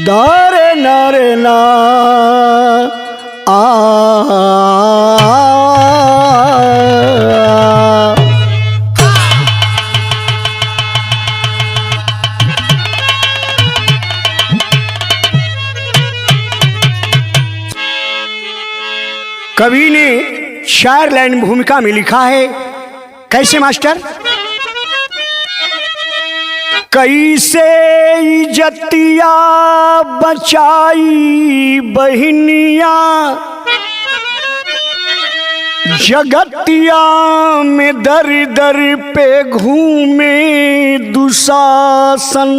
दारे नारे ना कवि ने 4 लाइन भूमिका में लिखा है। कैसे मास्टर? कैसे इज्जतिया बचाई बहिनिया, जगतिया में दर दर पे घूमे दुशासन,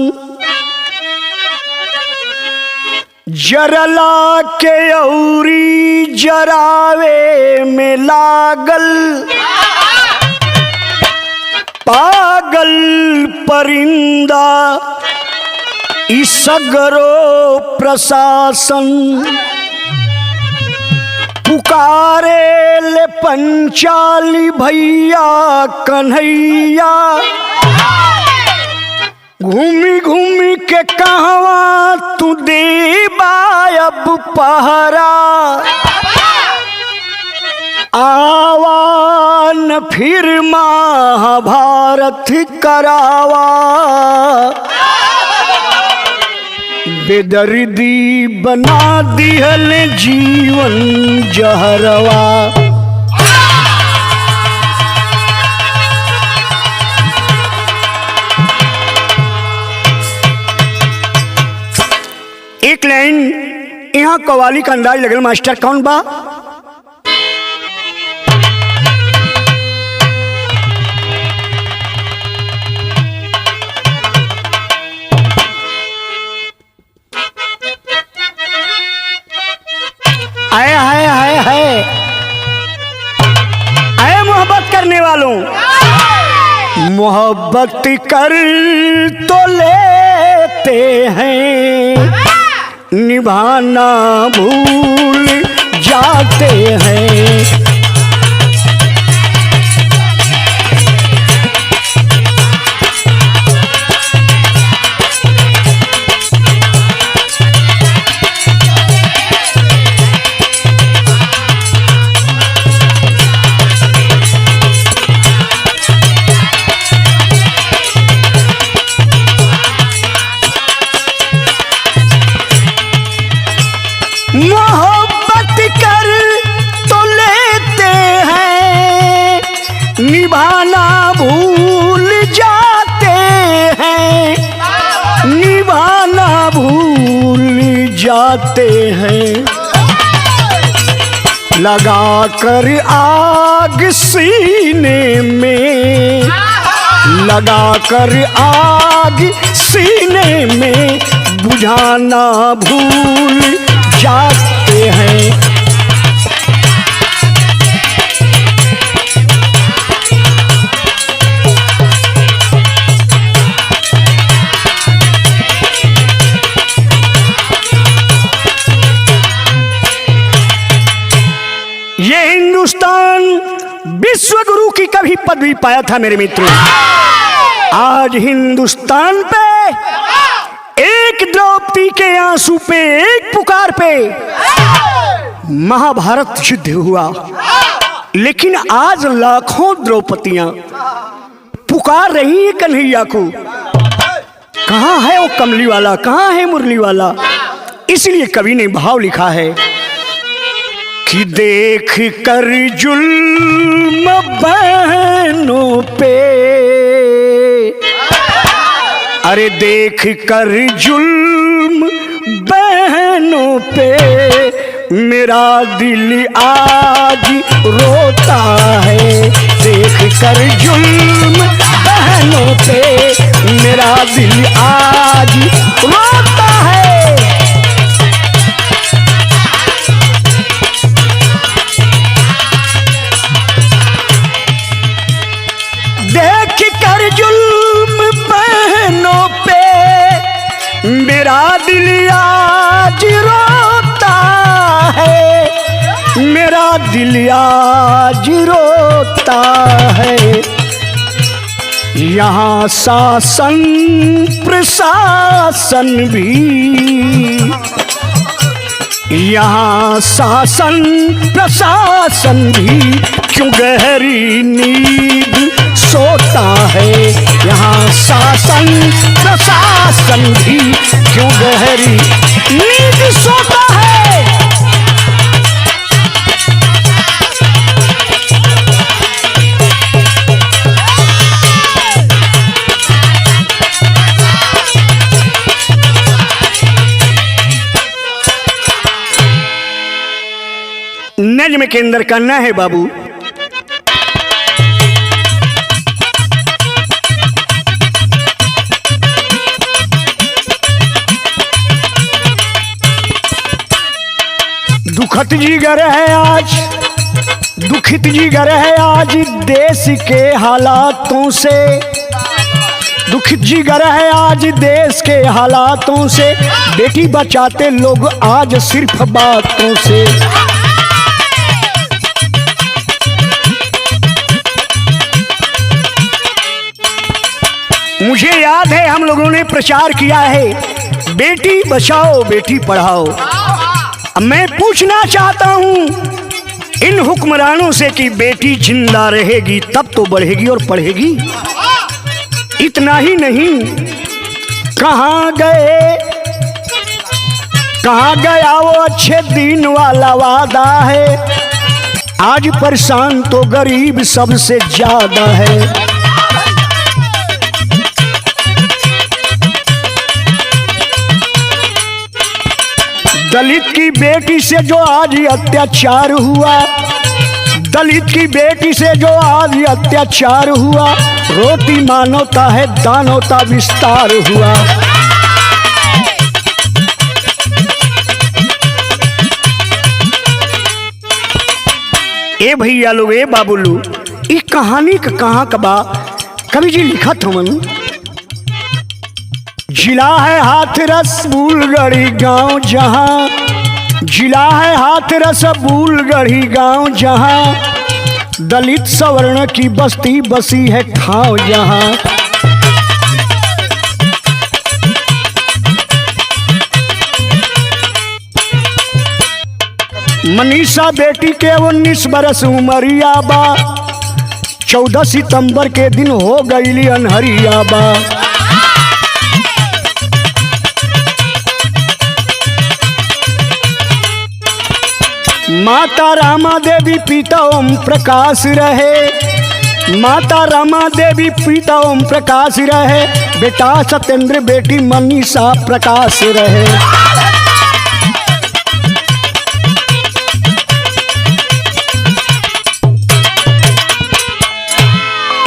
जरला के औरी जरावे में लागल, पागल परिंदा इसगरो प्रशासन, पुकारे ले पंचाली भैया कन्हैया, घूमी घूमी के कहवा तू देबा अब पहरा, आवान फिर महाभारत करावा, बेदर्दी बना दिहल जीवन जहरवा। एक लाइन यहाँ कवाली का अंदाज लगल मास्टर। कौन बा? आए मोहब्बत करने वालों, मोहब्बत कर तो लेते हैं, निभाना भूल जाते हैं, मोहब्बत कर तो लेते हैं, निभाना भूल जाते हैं, निभाना भूल जाते हैं, लगा कर आग सीने में, लगा कर आग सीने में, बुझाना भूल जाते हैं। ये हिंदुस्तान विश्व गुरु की कभी पदवी पाया था मेरे मित्रों। आज हिंदुस्तान पे एक द्रौपदी के आंसू पे, एक पुकार पे महाभारत युद्ध हुआ। लेकिन आज लाखों द्रौपदियां पुकार रही हैं कन्हैया को। कहां है वो कमली वाला, कहां है मुरली वाला? इसलिए कवि ने भाव लिखा है कि देख कर जुल्म बहनों पे, अरे देख कर जुल्म बहनों पे, मेरा दिल आज रोता है। देख कर जुल्म बहनों पे, मेरा दिल आज रोता है। देख कर जुल्म बहनों पे, मेरा दिल आज रोता है, मेरा दिल आज रोता है। यहाँ शासन प्रशासन भी यहाँ शासन प्रशासन भी क्यों गहरी नींद सोता है। यहाँ शासन प्रशासन भी क्यों गहरी नींद सोता है। नज्म के अंदर करना है बाबू, दुखत जिगर है आज, दुखित जिगर है आज देश के हालातों से। दुखित जिगर है आज देश के हालातों से, बेटी बचाते लोग आज सिर्फ बातों से। मुझे याद है हम लोगों ने प्रचार किया है बेटी बचाओ बेटी पढ़ाओ। मैं पूछना चाहता हूं इन हुक्मरानों से कि बेटी जिंदा रहेगी तब तो बढ़ेगी और पढ़ेगी। इतना ही नहीं, कहां गया वो अच्छे दिन वाला वादा है। आज परेशान तो गरीब सबसे ज्यादा है। दलित की बेटी से जो आज अत्याचार हुआ, दलित की बेटी से जो आज अत्याचार हुआ, रोटी मानवता है दानवता विस्तार हुआ। ए भैया लोग, ए बाबूलू, इस कहानी का कहाँ कबा कवि जी लिखा था मन। जिला है हाथरस बूलगढ़ी गांव जहां, जिला है हाथरस बूलगढ़ी गांव जहां, दलित सवर्ण की बस्ती बसी है ठाव जहां। मनीषा बेटी के 19 बरस उमरिया बा, 14 सितंबर के दिन हो गई अनहरिया बा। माता रामा देवी पिता ओम प्रकाश रहे, माता रामा देवी पिता ओम प्रकाश रहे, बेटा सत्येंद्र बेटी मनीषा प्रकाश रहे।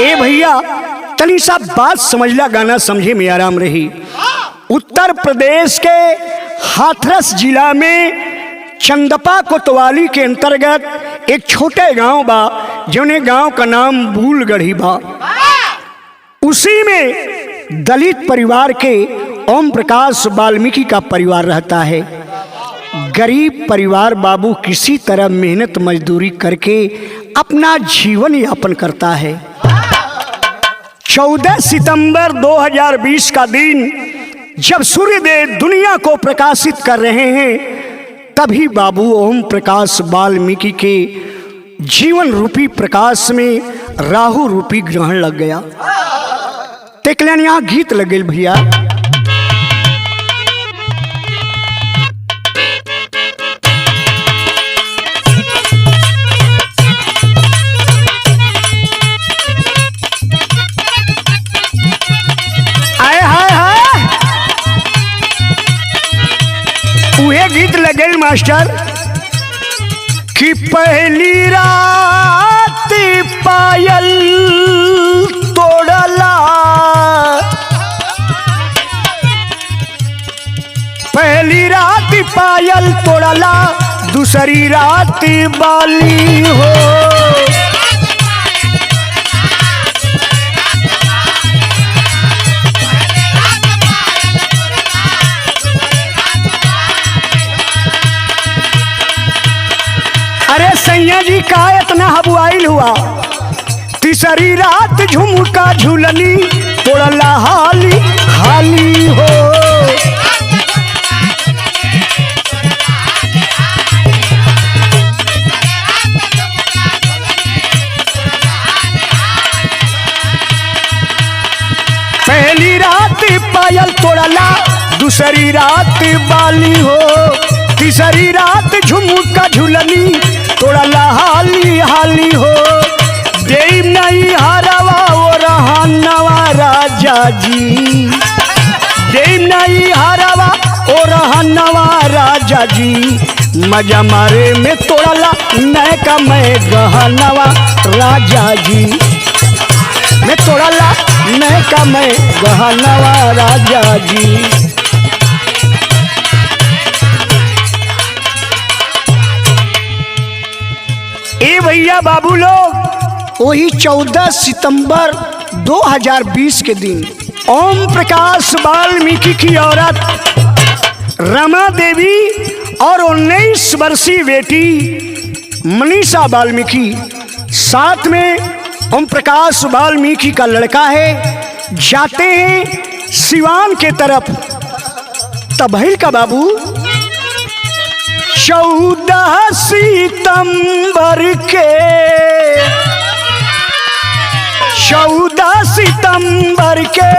ए भैया तनी सा बात समझला, गाना समझे में आराम रही। उत्तर प्रदेश के हाथरस जिला में चंदपा कोतवाली के अंतर्गत एक छोटे गांव बा, जोने गांव का नाम बूलगढ़ी बा। उसी में दलित परिवार के ओम प्रकाश वाल्मीकि का परिवार रहता है। गरीब परिवार बाबू किसी तरह मेहनत मजदूरी करके अपना जीवन यापन करता है। 14 सितंबर 2020 का दिन जब सूर्यदेव दुनिया को प्रकाशित कर रहे हैं, तभी बाबू ओम प्रकाश वाल्मीकि के जीवन रूपी प्रकाश में राहु रूपी ग्रहण लग गया। तेकल्यान यहाँ गीत लग गई भैया। गीत लगे मास्टर कि पहली रात पायल तोड़ला, पहली रात पायल तोड़ला, दूसरी रात बाली हो। सैया जी का इतना हबुआइल हुआ, तीसरी रात झुमका झूलनी तोड़ला हाली हाली हो। दूसरी रात बाली हो, तीसरी रात झुमका झुलनी तोड़ला हाली हाली हो। देव नहीं हरवा ओ रहनवा राजा जी, देव नहीं हरवा ओ रहनवा राजा जी। मजा मारे में तोड़ला नैका मैं गहनवा राजा जी, मैं तोड़ला नैका मैं गहनवा राजा जी। ए भैया बाबू लोग, वही 14 सितंबर 2020 के दिन ओम प्रकाश वाल्मीकि की औरत रमा देवी और 19 वर्षीय बेटी मनीषा वाल्मीकि, साथ में ओम प्रकाश वाल्मीकि का लड़का है, जाते हैं सिवान के तरफ। तबहिल का बाबू 14 सितंबर के 14 सितंबर के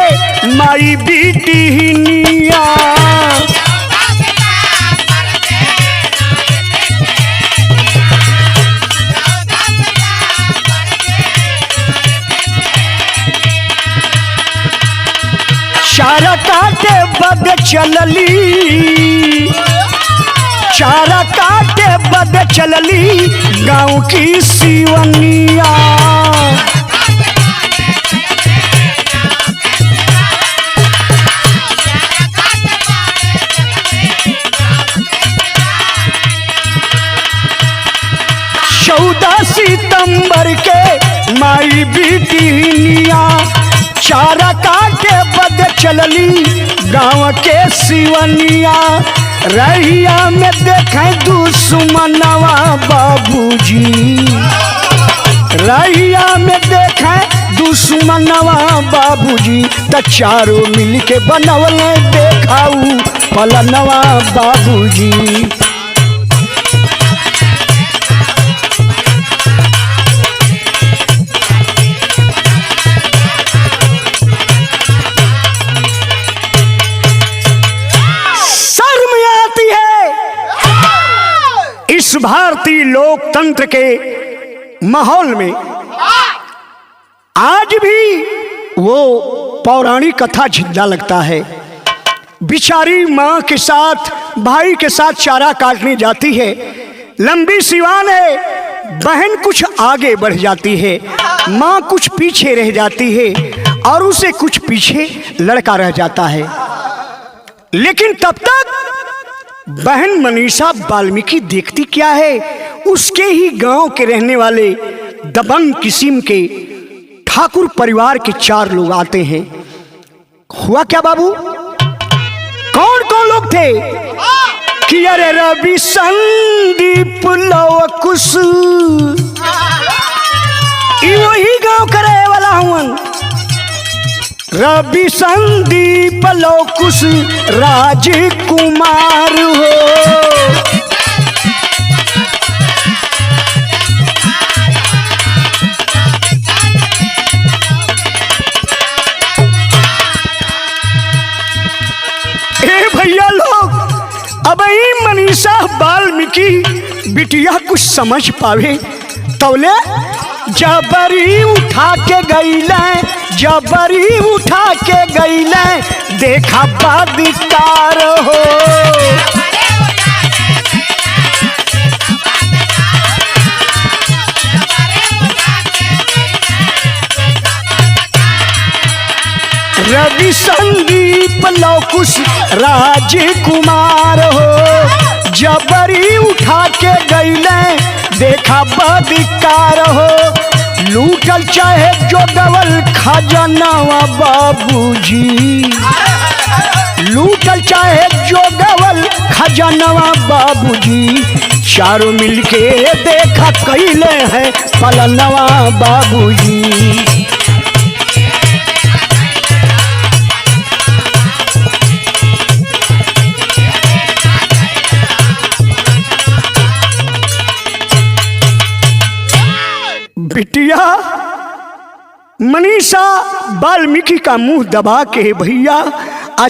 माई बेटी निया, चारा काटे बद चलली, चारा काटे बद चलली गाँव की सिवनिया। सितंबर के माई बेटिया, चारा काटे बद चलली गाँव के सिवनिया। रहिया में देखे दुश्मनवा बाबूजी, रहिया में देखे दुश्मनवा बाबूजी। त चारों मिल के बनवले देखाऊ पलनवा बाबूजी। इस भारतीय लोकतंत्र के माहौल में आज भी वो पौराणिक कथा जिंदा लगता है। बिचारी माँ के साथ भाई के साथ चारा काटने जाती है, लंबी सिवान है, बहन कुछ आगे बढ़ जाती है, माँ कुछ पीछे रह जाती है और उसे कुछ पीछे लड़का रह जाता है। लेकिन तब तक बहन मनीषा वाल्मीकि देखती क्या है, उसके ही गांव के रहने वाले दबंग किस्म के ठाकुर परिवार के 4 लोग आते हैं। हुआ क्या बाबू, कौन कौन लोग थे कि अरे रवि संदीप लवकुश, वही गांव का रहे वाला हूँ। रवि संदीप लवकुश राजकुमार हो, ए भैया लोग, अब ही मनीषा वाल्मीकि बिटिया कुछ समझ पावे तौले जबरी उठा के गईले, जबरी उठा के गईले देखा बादिकार हो। रवि संदीप लवकुश राजकुमार हो, जबरी उठा के गईले देखा बधिकार हो। लूटल चाहे जो गवल खजनवा बाबूजी, लूटल चाहे जो गवल खजनवा बाबूजी। चारों मिलके देखा कैले हैं पलनवा बाबूजी। बिटिया मनीषा वाल्मीकि का मुंह दबा के भैया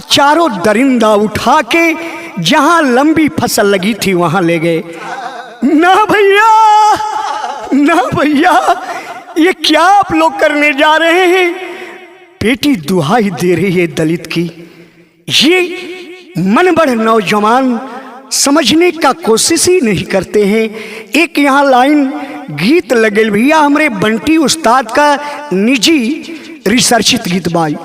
चारों दरिंदा उठा के जहां लंबी फसल लगी थी वहां ले गए। ना भैया, ना भैया, ये क्या आप लोग करने जा रहे हैं? बेटी दुहाई दे रही है दलित की। ये मनबढ़ नौजवान समझने का कोशिश ही नहीं करते हैं। एक यहाँ लाइन गीत लगे भैया, हमारे बंटी उस्ताद का निजी रिसर्चित गीत बाई।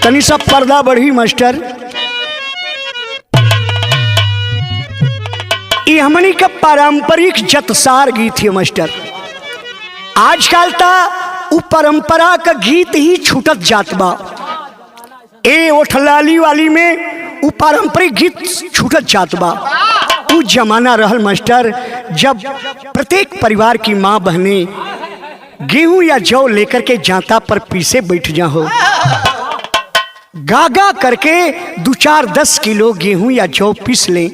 तनी सा पर्दा बढ़ी मास्टर। ये हमनी का पारंपरिक जतसार गीत है मास्टर। आजकल ता उ परंपरा का गीत ही छूटत जात बा। ए ओठलाली वाली में उ पारंपरिक गीत छूटत जात बा। उ जमाना रहल मास्टर जब प्रत्येक परिवार की माँ बहने गेहूं या जौ लेकर के जांता पर पीसे बैठ जा हो, गागा करके 2-4-10 किलो गेहूं या जौ पीस ले।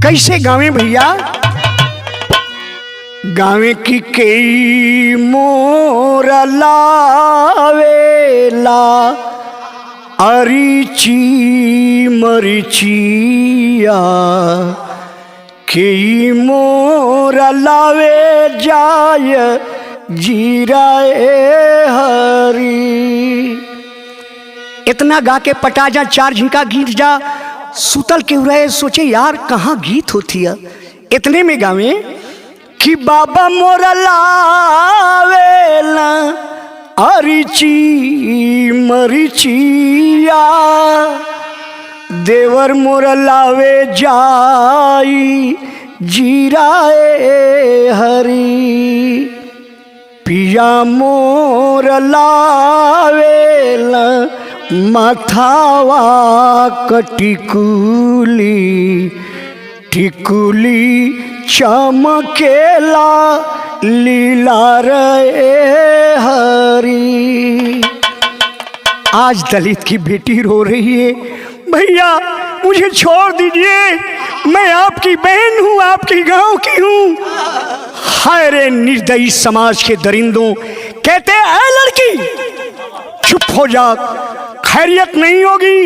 कैसे गावे भैया? गावे की कई मोरा लावेला अरिची मरिचिया, कई मोरा लावे जाय जीरा हरी। इतना गा के पटा जा, 4 झिंका गीत जा, सुतल के रहे सोचे यार कहाँ गीत होती है। इतने में गावे कि बाबा मोरा लावेला अरिची मरिचिया, देवर मोरा लावे जाई जीरा हरी, पिया मोरा लावेला माथावा कटिकुली, टिकुली चमकेला लीला रे हरी। आज दलित की बेटी रो रही है, भैया मुझे छोड़ दीजिए, मैं आपकी बहन हूँ, आपकी गांव की हूँ। हाय रे निर्दयी समाज के दरिंदों, कहते हैं लड़की चुप हो जा, खैरियत नहीं होगी।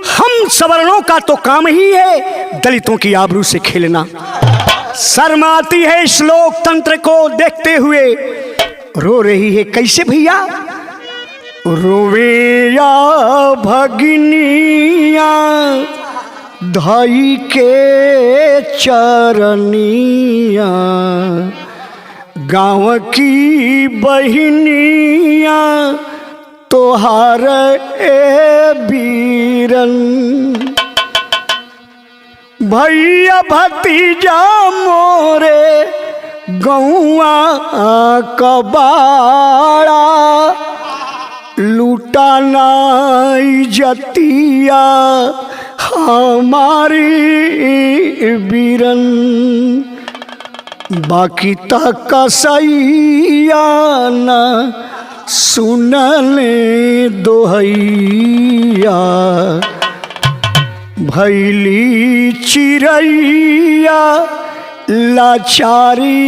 हम सवर्णों का तो काम ही है दलितों की आबरू से खेलना। शर्म आती है इस लोकतंत्र को देखते हुए। रो रही है कैसे भैया? रोवे या भगिनिया धाई के चरनिया, गाँव की बहिनिया तोहार ए बीरन, भैया भतीजा मोरे गौआ कबाड़ा, लूटा नाई जतिया हमारी बीरन, बाकी तक सैया ना सुनले दोहैया, भैली चिरैया लाचारी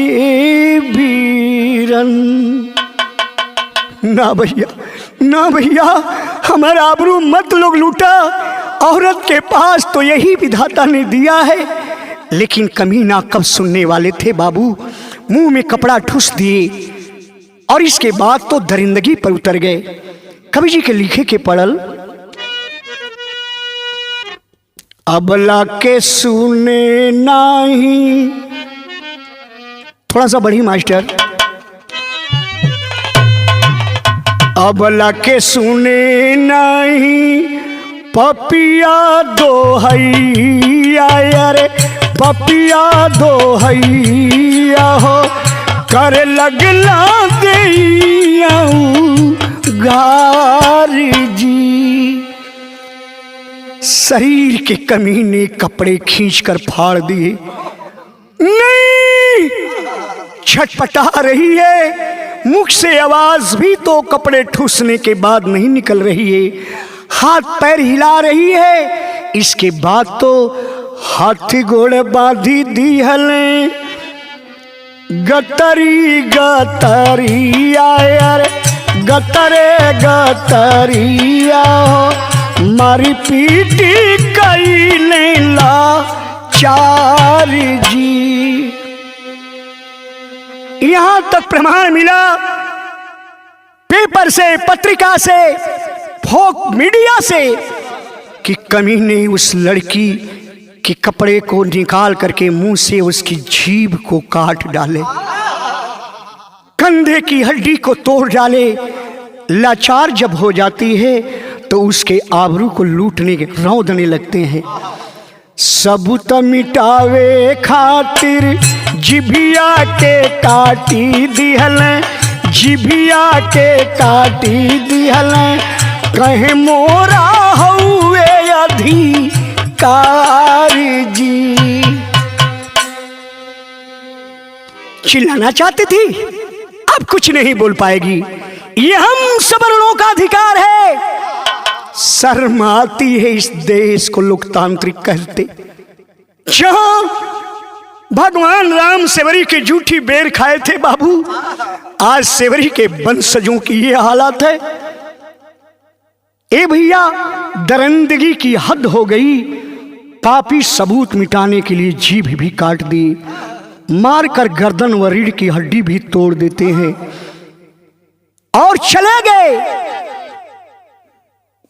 बीरन। ना भैया, ना भैया, हमारा आबरू मत लोग लूटा। औरत के पास तो यही विधाता ने दिया है, लेकिन कमीना कब सुनने वाले थे बाबू। मुंह में कपड़ा ठूस दिए और इसके बाद तो दरिंदगी पर उतर गए। कवि जी के लिखे के पढ़ल, अबला के सुने नहीं, थोड़ा सा बढ़ी मास्टर, अबला के सुने नहीं पपिया दोहैया, अरे पपिया दोहैया हो, कर लगला दैया गारी जी। शरीर के कमीने कपड़े खींचकर फाड़ दिए। नहीं, छटपटा रही है, मुख से आवाज भी तो कपड़े ठूसने के बाद नहीं निकल रही है। हाथ पैर हिला रही है, इसके बाद तो हाथी घोड़े बांधी दी हले, गतरी गतरी आयर गतरे गतरिया मारी पीटी कई ला चार जी। यहां तक प्रमाण मिला पेपर से, पत्रिका से, फोक मीडिया से कि कमीने उस लड़की के कपड़े को निकाल करके मुंह से उसकी जीभ को काट डाले, कंधे की हड्डी को तोड़ डाले। लाचार जब हो जाती है तो उसके आबरू को लूटने के रौंदने लगते हैं। सबूत मिटावे खातिर जिभिया के काटी दिहल, जिभिया के काटी दिहल, कहे मोरा हुए अधिकार जी। चिल्लाना चाहती थी, अब कुछ नहीं बोल पाएगी। ये हम सवर्णों का अधिकार है। शर्म आती है इस देश को लोकतांत्रिक कहते, जहां भगवान राम सेवरी के जूठी बेर खाए थे बाबू, आज सेवरी के वंशजों की ये हालत है। ए भैया, दरिंदगी की हद हो गई। पापी सबूत मिटाने के लिए जीभ भी काट दी, मारकर गर्दन व रीढ़ की हड्डी भी तोड़ देते हैं और चले गए।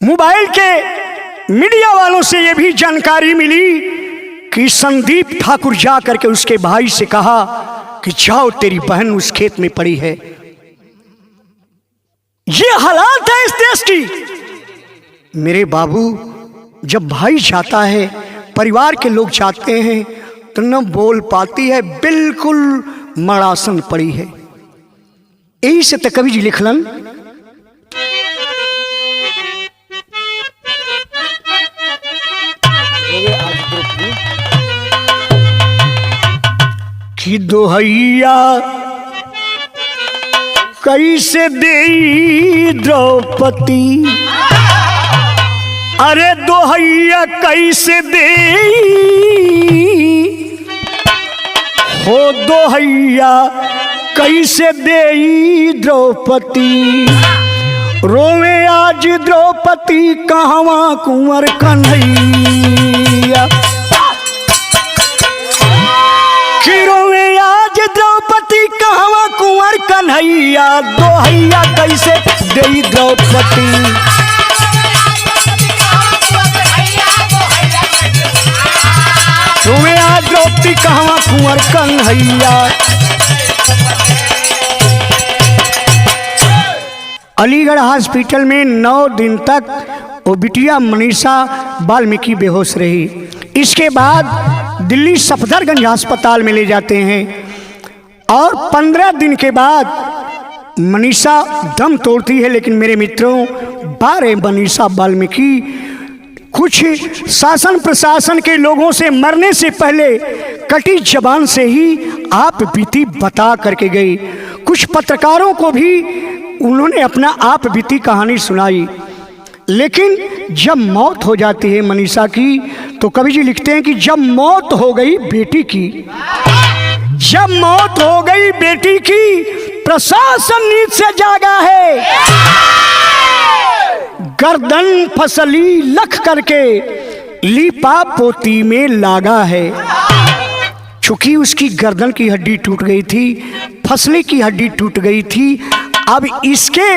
मोबाइल के मीडिया वालों से यह भी जानकारी मिली कि संदीप ठाकुर जा करके उसके भाई से कहा कि जाओ तेरी बहन उस खेत में पड़ी है। ये हालात है इस देश की। मेरे बाबू, जब भाई जाता है, परिवार के लोग जाते हैं तो न बोल पाती है, बिल्कुल मड़ासन पड़ी है। यही से तो कवि जी लिखलन, कि दोहैया कैसे देई द्रौपदी, अरे दोहैया कैसे देई हो, दोहैया कैसे देई द्रौपदी, रोवे आज द्रौपदी कहवा कुंवर कन्हैया, रोवे आज द्रौपदी कहवा कुंवर कन्हैया, दोहैया कैसे देई द्रौपदी, रोवे आज द्रौपदी कहवा कुंवर कन्हैया। अलीगढ़ हॉस्पिटल में 9 दिन तक वो बिटिया मनीषा वाल्मीकि बेहोश रही। इसके बाद दिल्ली सफदरगंज अस्पताल में ले जाते हैं और 15 दिन के बाद मनीषा दम तोड़ती है। लेकिन मेरे मित्रों, 12 मनीषा वाल्मीकि कुछ शासन प्रशासन के लोगों से मरने से पहले कटी जबान से ही आप बीती बता करके गई। कुछ पत्रकारों को भी उन्होंने अपना आप बीती कहानी सुनाई। लेकिन जब मौत हो जाती है मनीषा की, तो कवि जी लिखते हैं कि जब मौत हो गई बेटी की, जब मौत हो गई बेटी की, प्रशासन नींद से जागा है, गर्दन फसली लख करके लीपा पोती में लागा है। चूंकि उसकी गर्दन की हड्डी टूट गई थी, फसली की हड्डी टूट गई थी, अब इसके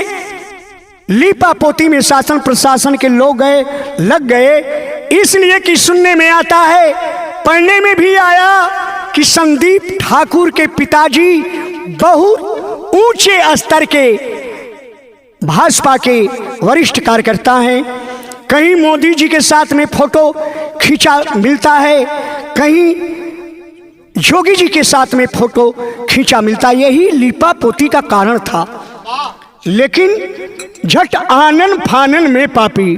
लीपा पोती में शासन प्रशासन के लोग लग गए। इसलिए कि सुनने में आता है, पढ़ने में भी आया कि संदीप ठाकुर के पिताजी बहुत ऊंचे स्तर के भाजपा के वरिष्ठ कार्यकर्ता हैं। कहीं मोदी जी के साथ में फोटो खींचा मिलता है, कहीं योगी जी के साथ में फोटो खींचा मिलता। यही लीपा पोती का कारण था। लेकिन झट आनन फानन में पापी,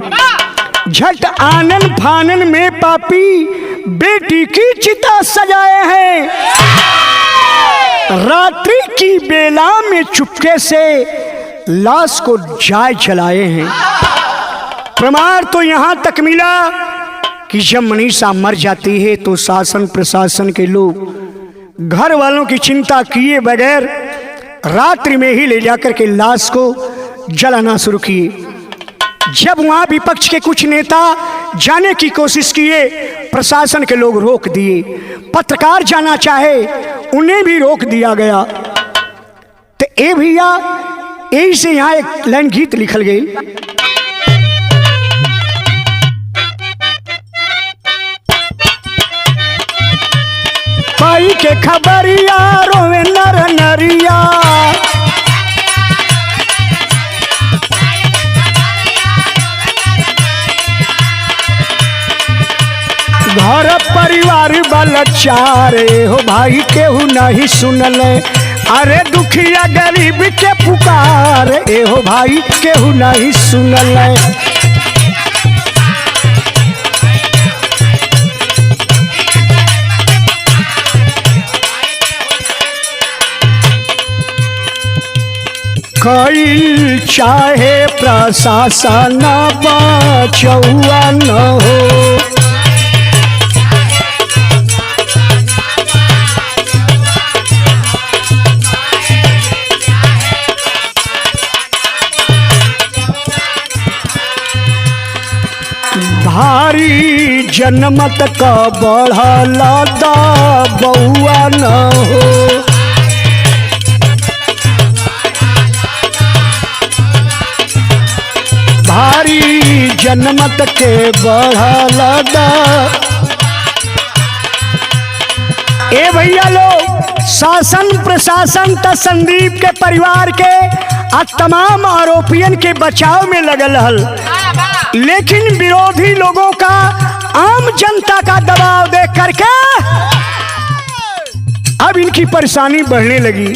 झट आनन फानन में पापी बेटी की चिता सजाए हैं। रात्रि की बेला में चुपके से लाश को जाए जलाए हैं। प्रमाण तो यहां तक मिला कि जब मनीषा मर जाती है तो शासन प्रशासन के लोग घर वालों की चिंता किए बगैर रात्रि में ही ले जाकर के लाश को जलाना शुरू किए। जब वहां विपक्ष के कुछ नेता जाने की कोशिश किए, प्रशासन के लोग रोक दिए। पत्रकार जाना चाहे, उन्हें भी रोक दिया गया। तो ए भैया, यही से यहाँ एक लाइन गीत लिखल गई। पाई के खबरिया रोवे नर नरिया, घर परिवार बलचारे हो भाई केहू नहीं सुनल। अरे दुखिया गरीब के पुकार ए हो भाई केहू नहीं सुनल। कई चाहे प्रशासन बचौआ न हो, भारी जनमत का बढ़ला दा बउआ न हो। भारी जनमत के बढ़ला दा। ए भैया लोग, शासन प्रशासन त संदीप के परिवार के आ तमाम आरोपियन के बचाव में लगल हल, लेकिन विरोधी लोगों का, आम जनता का दबाव देख करके अब इनकी परेशानी बढ़ने लगी।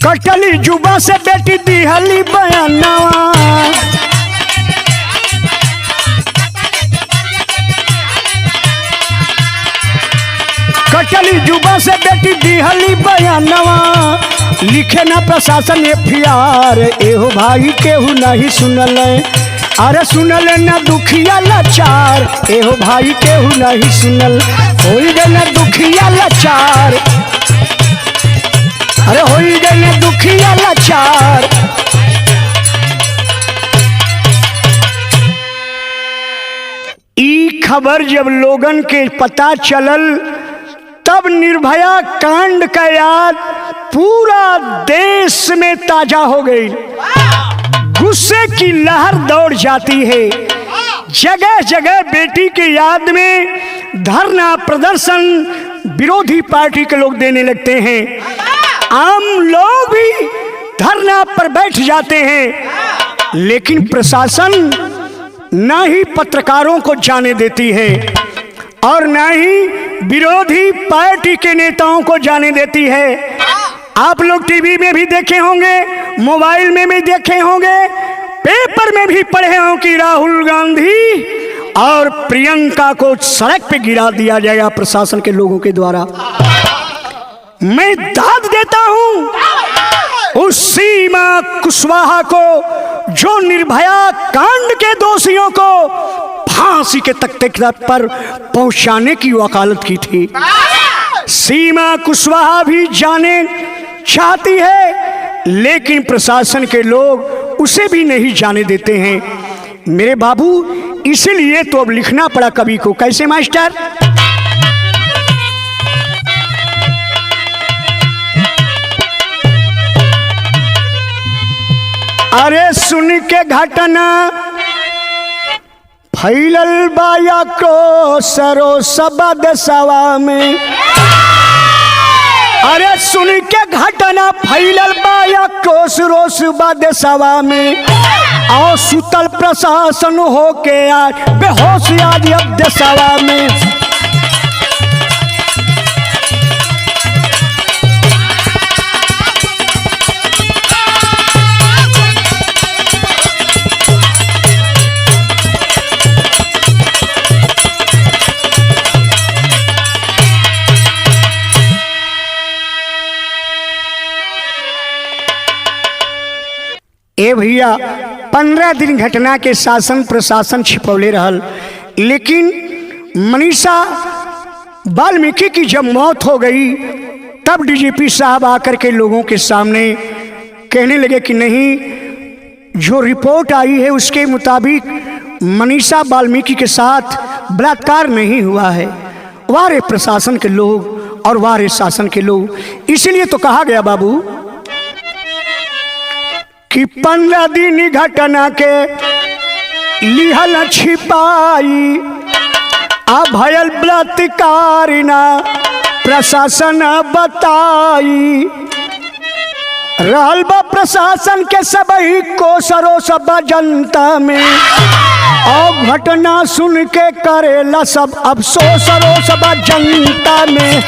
कटली जुबा से बेटी दिहली बयानवा, कटली जुबा से बेटी दिहली बयानवा, लिखे ना प्रशासन FIR ए हो भाई केहू नहीं सुनल। अरे सुनल ना दुखिया लाचार ए हो भाई केहू नहीं सुनल। हो गए ना दुखिया लाचार, अरे हो गए ना दुखिया लाचार। ई खबर जब लोगन के पता चलल, तब निर्भया कांड का याद पूरा देश में ताजा हो गई। गुस्से की लहर दौड़ जाती है। जगह जगह बेटी के याद में धरना प्रदर्शन विरोधी पार्टी के लोग देने लगते हैं। आम लोग भी धरना पर बैठ जाते हैं, लेकिन प्रशासन न ही पत्रकारों को जाने देती है और न ही विरोधी पार्टी के नेताओं को जाने देती है। आप लोग टीवी में भी देखे होंगे, मोबाइल में भी देखे होंगे, पेपर में भी पढ़े हों कि राहुल गांधी और प्रियंका को सड़क पे गिरा दिया जाएगा प्रशासन के लोगों के द्वारा। मैं दाद देता हूं उस सीमा कुशवाहा को, जो निर्भया कांड के दोषियों को फांसी के तख्ते पर पहुंचाने की वकालत की थी। सीमा कुशवाहा भी जाने चाहती है, लेकिन प्रशासन के लोग उसे भी नहीं जाने देते हैं मेरे बाबू। इसलिए तो अब लिखना पड़ा कवि को। कैसे मास्टर? अरे सुन के घटना फैलल बाया को सरो सबा दसवा में। अरे सुन के घटना फैलल बाया को सरो सबा दसवा में। आओ सुतल प्रशासन हो के आज बेहोश याद अब दसवा में। ए भैया 15 दिन घटना के शासन प्रशासन छिपौले रहल, लेकिन मनीषा वाल्मीकि की जब मौत हो गई तब डीजीपी साहब आकर के लोगों के सामने कहने लगे कि नहीं, जो रिपोर्ट आई है उसके मुताबिक मनीषा वाल्मीकि के साथ बलात्कार नहीं हुआ है। वारे प्रशासन के लोग और वारे शासन के लोग, इसीलिए तो कहा गया बाबू कि 15 दिन घटना के लिहल छिपाई, अभयल बलात्कार ना प्रशासन बताई। रहल बा प्रशासन के सबही कोसरो सब जनता में, और घटना सुन के करेला सब अफसोस रो सब जनता में।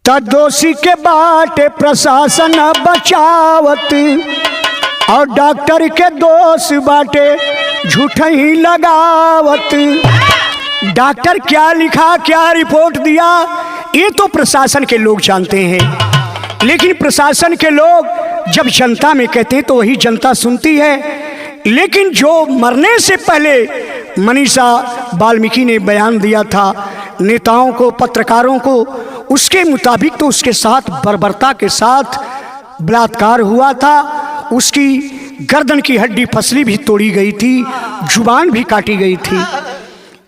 त दोषी के बाटे प्रशासन बचावत, और डॉक्टर के दोष बाटे झूठ ही लगावत। डॉक्टर क्या लिखा, क्या रिपोर्ट दिया, ये तो प्रशासन के लोग जानते हैं, लेकिन प्रशासन के लोग जब जनता में कहते तो वही जनता सुनती है। लेकिन जो मरने से पहले मनीषा वाल्मीकि ने बयान दिया था नेताओं को, पत्रकारों को, उसके मुताबिक तो उसके साथ बर्बरता के साथ बलात्कार हुआ था। उसकी गर्दन की हड्डी फसली भी तोड़ी गई थी, जुबान भी काटी गई थी।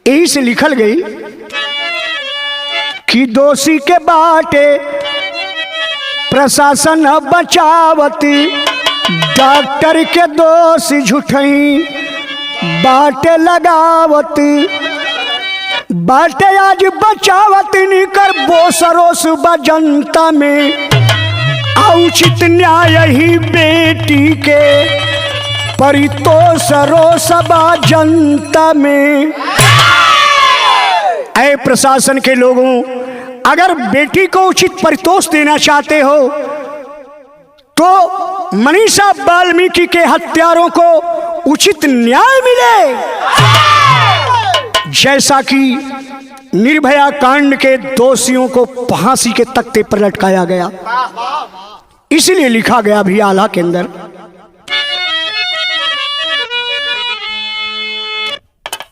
यही से लिखल गई कि दोषी के बाटे प्रशासन बचावत, डॉक्टर के दोष झूठई बाटे लगावत। बाटे आज बचावत निकर बोसरोस जनता में, उचित न्याय ही बेटी के परितोष रोष जनता में। ऐ प्रशासन के लोगों, अगर बेटी को उचित परितोष देना चाहते हो तो मनीषा वाल्मीकि के हत्यारों को उचित न्याय मिले, जैसा कि निर्भया कांड के दोषियों को फांसी के तख्ते पर लटकाया गया। इसलिए लिखा गया भी आला के अंदर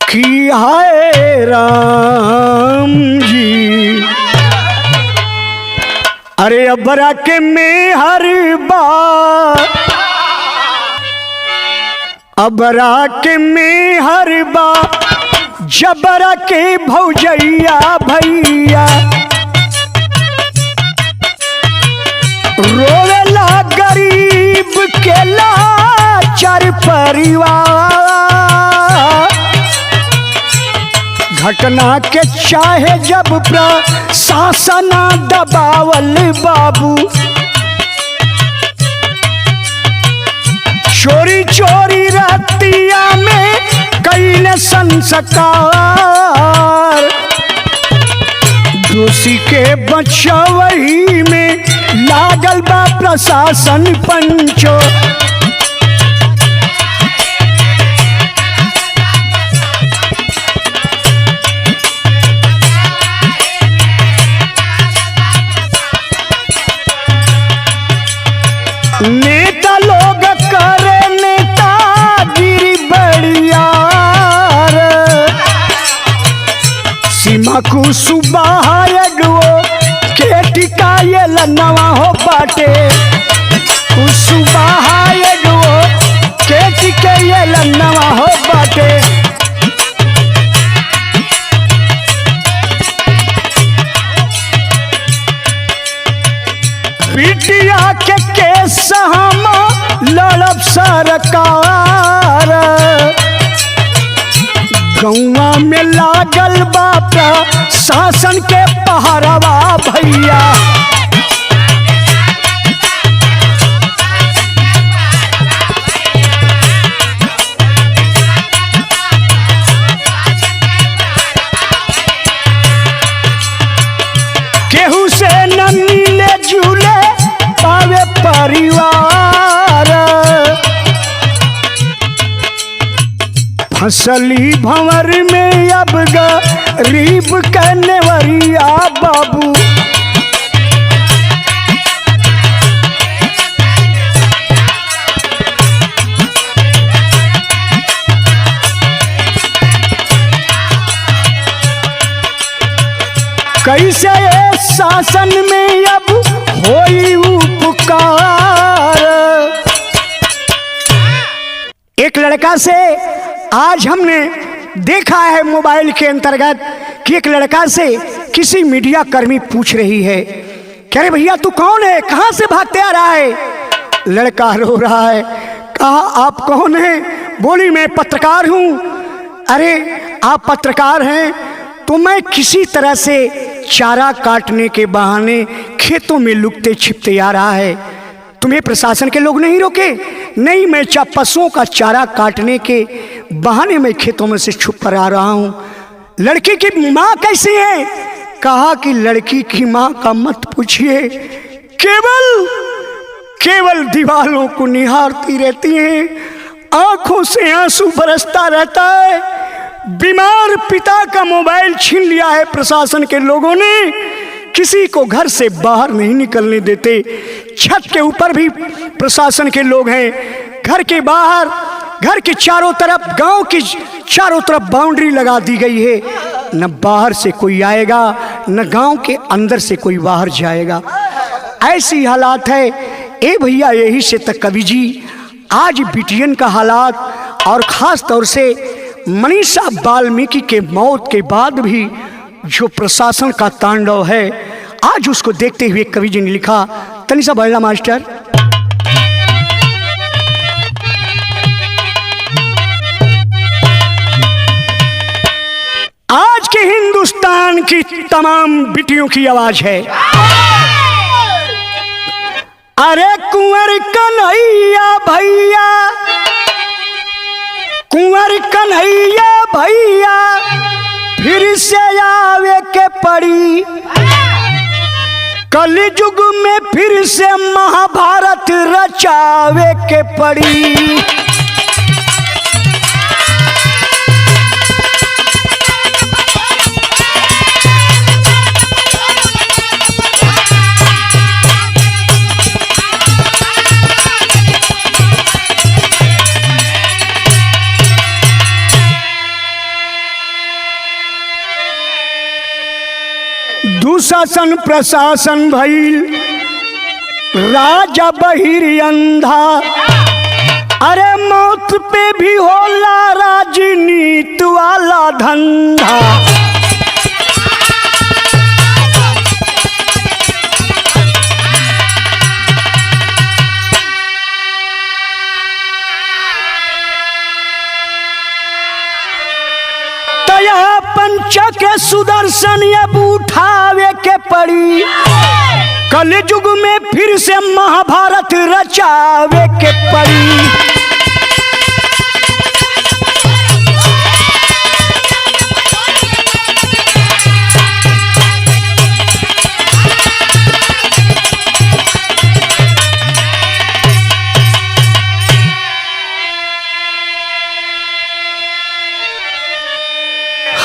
कि हाय राम जी, अरे अबरा के में हर बार, अबरा के में हर बार, जबरा के भौजैया भैया, रोवेला गरीब के लाचार परिवार। घटना के चाहे जब प्रशासन दबावल बाबू, चोरी चोरी रतिया में कैले संस्कार। दोषी के बचावही में लागल बा प्रशासन पंचो। नेता लोग करे नेतागिरी बढ़िया, सीमा को सुबह के टिकाए लनवा हो बाटे, सुबह के टिकाए लनवा हो बाटे। पीटिया के केस हम लड़ब सरकार, गौवा में लागल बाप शासन के पहरवा भैया। केहू से न मिले जुले पावे परिवार, फसली भंवर में अब गरीब के नेवरिया बाबू। कैसे शासन में अब होई उपकार। एक लड़का से आज हमने देखा है मोबाइल के अंतर्गत कि एक लड़का से किसी मीडिया कर्मी पूछ रही है, कह रहे भैया तू कौन है, कहां से भागते आ रहा है। लड़का रो रहा है, कहा आप कौन है। बोली मैं पत्रकार हूं। अरे आप पत्रकार हैं तो मैं किसी तरह से चारा काटने के बहाने खेतों में लुकते छिपते आ रहा है, तुम्हें प्रशासन के लोग नहीं रोके। नहीं, मैं पशुओं का चारा काटने के बहाने में खेतों में से छुप कर आ रहा हूं। लड़की की माँ कैसी है। कहा कि लड़की की माँ का मत पूछिए, केवल दीवालों को निहारती रहती हैं, आंखों से आंसू बरसता रहता है। बीमार पिता का मोबाइल छीन लिया है प्रशासन के लोगों ने, किसी को घर से बाहर नहीं निकलने देते। छत के ऊपर भी प्रशासन के लोग हैं, घर के बाहर, घर के चारों तरफ, गांव की चारों तरफ बाउंड्री लगा दी गई है। न बाहर से कोई आएगा, न गांव के अंदर से कोई बाहर जाएगा। ऐसी हालात है। ए भैया, यही से तक कवि जी आज बिटियन का हालात और ख़ास तौर से मनीषा वाल्मीकि के मौत के बाद भी जो प्रशासन का तांडव है, आज उसको देखते हुए कवि जी ने लिखा। तनिषा बढ़ला मास्टर। आज के हिंदुस्तान की तमाम बिटियों की आवाज है। अरे कुंवर कन्हैया भैया, कुंवर कन्हैया भैया, फिर से आवे के पड़ी। कलयुग में फिर से महाभारत रचावे के पड़ी। दुशासन प्रशासन भइल राजा बहिर अंधा। अरे मौत पे भी होला राजनीति वाला धंधा। पंच के सुदर्शन अब उठावे के पड़ी। कलयुग में फिर से महाभारत रचावे के पड़ी।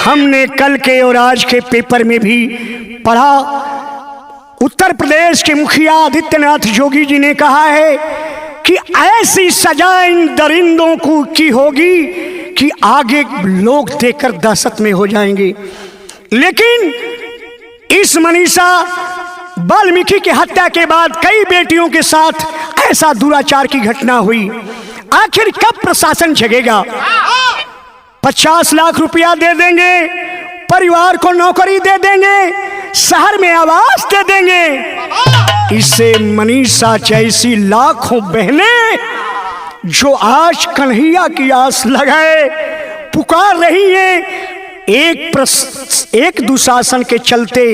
हमने कल के और आज के पेपर में भी पढ़ा, उत्तर प्रदेश के मुखिया आदित्यनाथ योगी जी ने कहा है कि ऐसी सजा इन दरिंदों को की होगी कि आगे लोग देखकर दहशत में हो जाएंगे। लेकिन इस मनीषा वाल्मीकि की हत्या के बाद कई बेटियों के साथ ऐसा दुराचार की घटना हुई। आखिर कब प्रशासन जगेगा। 50 लाख रुपया दे देंगे, परिवार को नौकरी दे देंगे, शहर में आवास दे देंगे। इसे मनीषा जैसी लाखों बहनें जो आज कन्हैया की आस लगाए पुकार रही हैं। एक दुशासन के चलते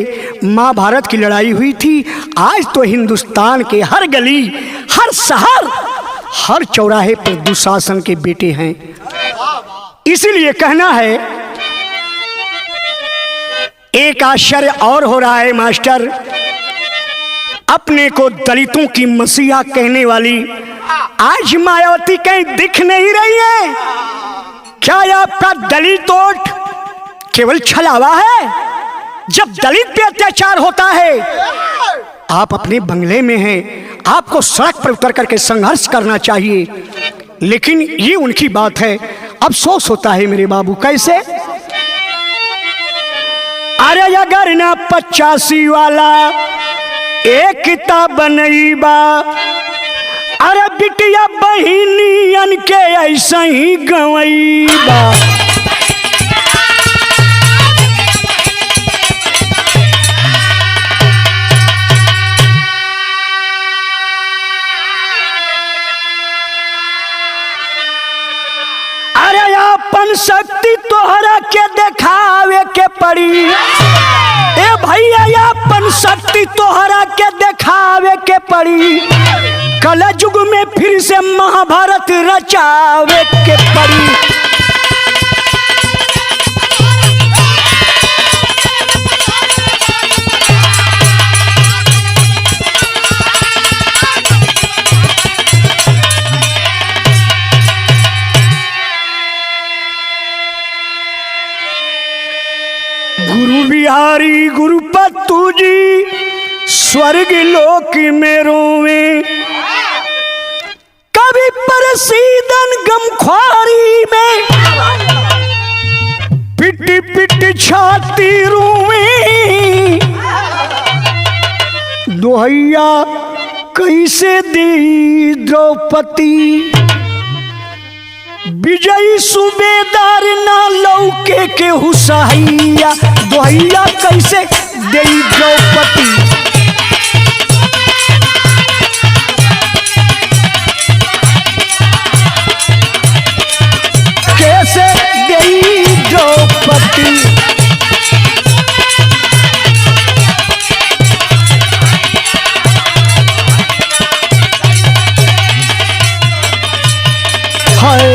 महाभारत की लड़ाई हुई थी। आज तो हिंदुस्तान के हर गली, हर शहर, हर चौराहे पर दुशासन के बेटे हैं। इसीलिए कहना है, एक आश्चर्य और हो रहा है मास्टर, अपने को दलितों की मसीहा कहने वाली आज मायावती कहीं दिख नहीं रही है। क्या आपका दलित वोट केवल छलावा है? जब दलित पे अत्याचार होता है, आप अपने बंगले में हैं, आपको सड़क पर उतर करके संघर्ष करना चाहिए, लेकिन ये उनकी बात है। अफसोस होता है मेरे बाबू। कैसे? अरे अगर ना 85 वाला एक किताब बनईबा, अरे बिटिया बहिनियन के ऐसा ही गवईबा। अरे अपन शक्ति तोहरा के देखावे के पड़ी, ए भैया अपन शक्ति तोहरा के देखावे के पड़ी। कलयुग में फिर से महाभारत रचावे के पड़ी। गुरु बिहारी गुरुपत्तू जी स्वर्ग लोक में रोवे, कभी परसीदन गमख्वारी में पिट पिट छाती रोवे। दोहैया कैसे दी द्रौपदी, विजयी सूबेदार ना लौके के हुसैया। दोहैया कैसे दे द्रौपदी, कैसे दे द्रौपदी। हाय